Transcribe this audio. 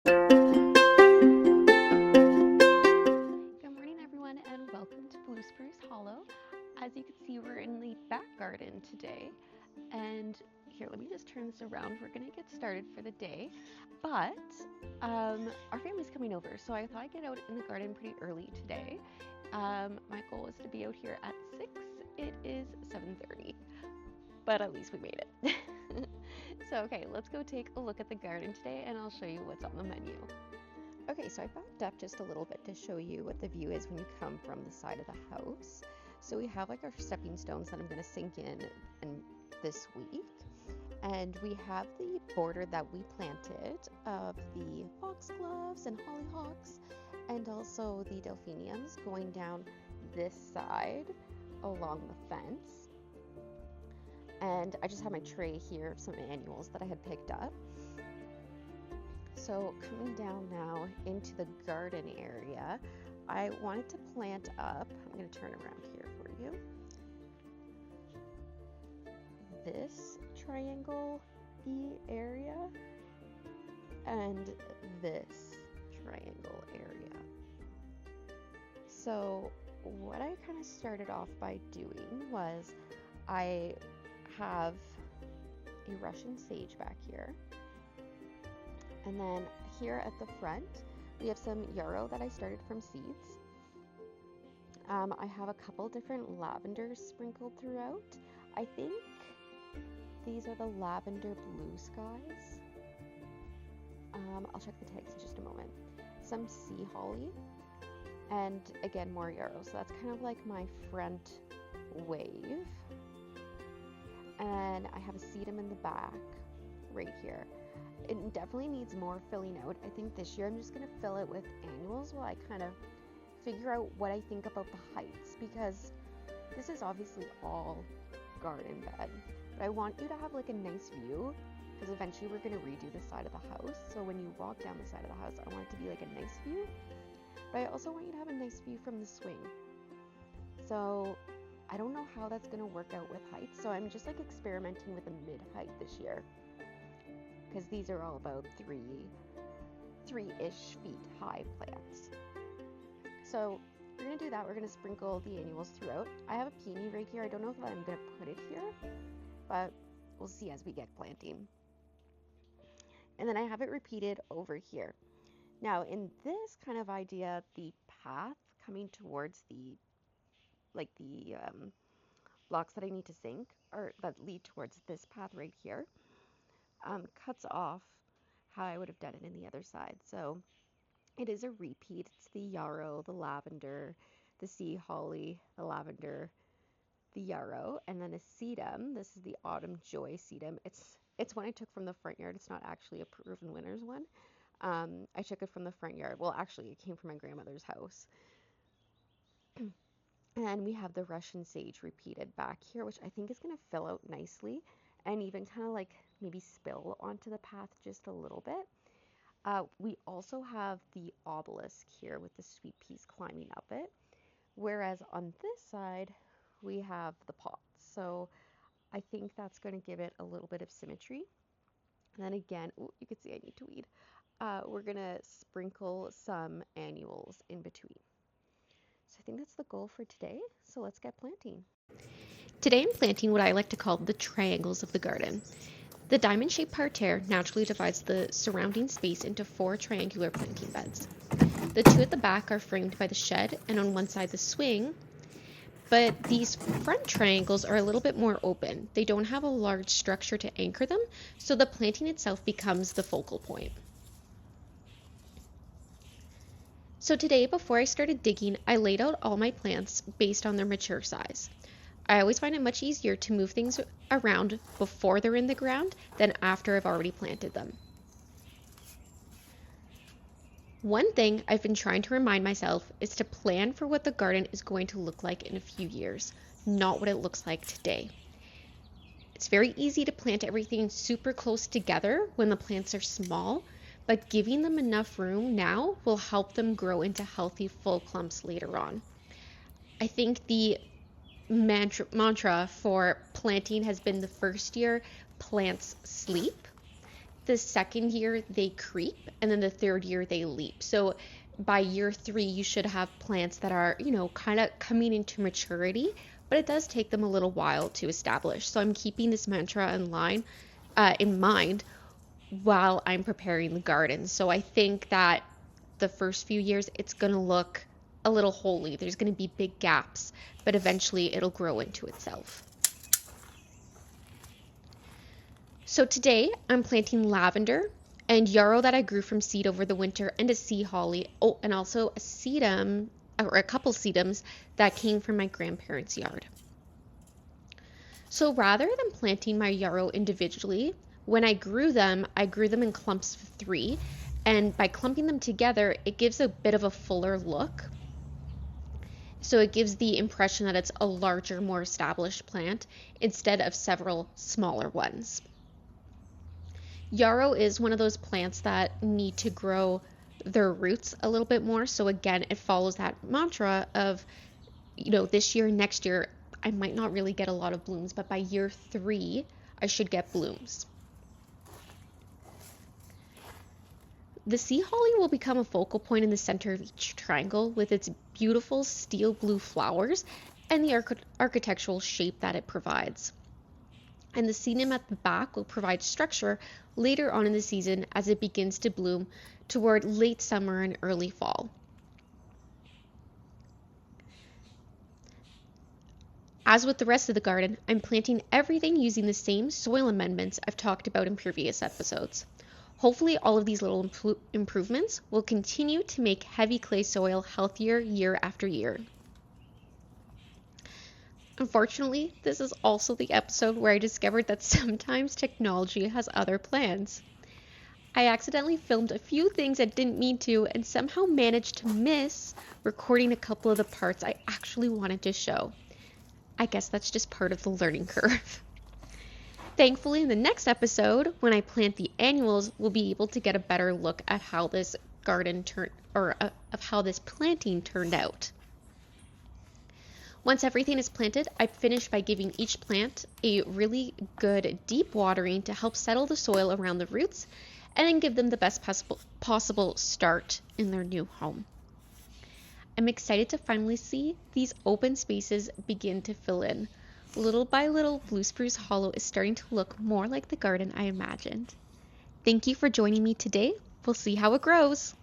Good morning, everyone, and welcome to Spruce Hollow. As you can see, we're in the back garden today. And here, let me just turn this around. We're going to get started for the day. But our family's coming over, so I thought I'd get out in the garden pretty early today. My goal was to be out here at 6. It is 7:30, but at least we made it. So, okay, let's go take a look at the garden today, and I'll show you what's on the menu. Okay, so I backed up just a little bit to show you what the view is when you come from the side of the house. So we have like our stepping stones that I'm going to sink in this week. And we have the border that we planted of the foxgloves and hollyhocks, and also the delphiniums going down this side along the fence. And I just have my tray here of some annuals that I had picked up. So coming down now into the garden area, I wanted to plant up, I'm going to turn around here for you, this triangle-y area and this triangle area. So what I kind of started off by doing was I have a Russian sage back here. And then here at the front, we have some yarrow that I started from seeds. I have a couple different lavenders sprinkled throughout. I think these are the lavender blue skies. I'll check the tags in just a moment. Some sea holly, and again, more yarrow. So that's kind of like my front wave. And I have a sedum in the back right here. It definitely needs more filling out. I think this year I'm just going to fill it with annuals while I kind of figure out what I think about the heights, because this is obviously all garden bed, but I want you to have like a nice view, because eventually we're going to redo the side of the house. So when you walk down the side of the house, I want it to be like a nice view, but I also want you to have a nice view from the swing. So I don't know how that's going to work out with heights, so I'm just like experimenting with a mid-height this year, because these are all about three-ish feet high plants. So we're going to do that. We're going to sprinkle the annuals throughout. I have a peony right here. I don't know if I'm going to put it here, but we'll see as we get planting. And then I have it repeated over here. Now in this kind of idea, the path coming towards the blocks that I need to sink, or that lead towards this path right here, cuts off how I would have done it in the other side. So it is a repeat. It's the yarrow, the lavender, the sea holly, the lavender, the yarrow, and then a sedum. This is the autumn joy sedum. It's one I took from the front yard. It's not actually a proven winner's one. I took it from the front yard. Well, actually, it came from my grandmother's house. And we have the Russian sage repeated back here, which I think is going to fill out nicely and even kind of like maybe spill onto the path just a little bit. We also have the obelisk here with the sweet peas climbing up it, whereas on this side we have the pots. So I think that's going to give it a little bit of symmetry. And then again, you can see I need to weed. We're going to sprinkle some annuals in between. So I think that's the goal for today. So let's get planting. Today I'm planting what I like to call the triangles of the garden. The diamond-shaped parterre naturally divides the surrounding space into 4 triangular planting beds. The 2 at the back are framed by the shed and on one side the swing, but these front triangles are a little bit more open. They don't have a large structure to anchor them, so the planting itself becomes the focal point. So today, before I started digging, I laid out all my plants based on their mature size. I always find it much easier to move things around before they're in the ground than after I've already planted them. One thing I've been trying to remind myself is to plan for what the garden is going to look like in a few years, not what it looks like today. It's very easy to plant everything super close together when the plants are small, but giving them enough room now will help them grow into healthy full clumps later on. I think the mantra for planting has been the first year plants sleep, the second year they creep, and then the third year they leap. So by year 3, you should have plants that are, kind of coming into maturity, but it does take them a little while to establish. So I'm keeping this mantra in mind while I'm preparing the garden. So I think that the first few years, it's going to look a little holy. There's going to be big gaps, but eventually it'll grow into itself. So today I'm planting lavender and yarrow that I grew from seed over the winter, and a sea holly. Oh, and also a sedum, or a couple sedums that came from my grandparents' yard. So rather than planting my yarrow individually, when I grew them in clumps of 3, and by clumping them together, it gives a bit of a fuller look. So it gives the impression that it's a larger, more established plant instead of several smaller ones. Yarrow is one of those plants that need to grow their roots a little bit more. So again, it follows that mantra of, this year, next year, I might not really get a lot of blooms, but by year 3, I should get blooms. The sea holly will become a focal point in the center of each triangle with its beautiful steel blue flowers and the architectural shape that it provides. And the sedum at the back will provide structure later on in the season as it begins to bloom toward late summer and early fall. As with the rest of the garden, I'm planting everything using the same soil amendments I've talked about in previous episodes. Hopefully all of these little improvements will continue to make heavy clay soil healthier year after year. Unfortunately, this is also the episode where I discovered that sometimes technology has other plans. I accidentally filmed a few things I didn't mean to, and somehow managed to miss recording a couple of the parts I actually wanted to show. I guess that's just part of the learning curve. Thankfully, in the next episode, when I plant the annuals, we'll be able to get a better look at how this how this planting turned out. Once everything is planted, I finish by giving each plant a really good deep watering to help settle the soil around the roots, and then give them the best possible start in their new home. I'm excited to finally see these open spaces begin to fill in. Little by little, Blue Spruce Hollow is starting to look more like the garden I imagined. Thank you for joining me today. We'll see how it grows.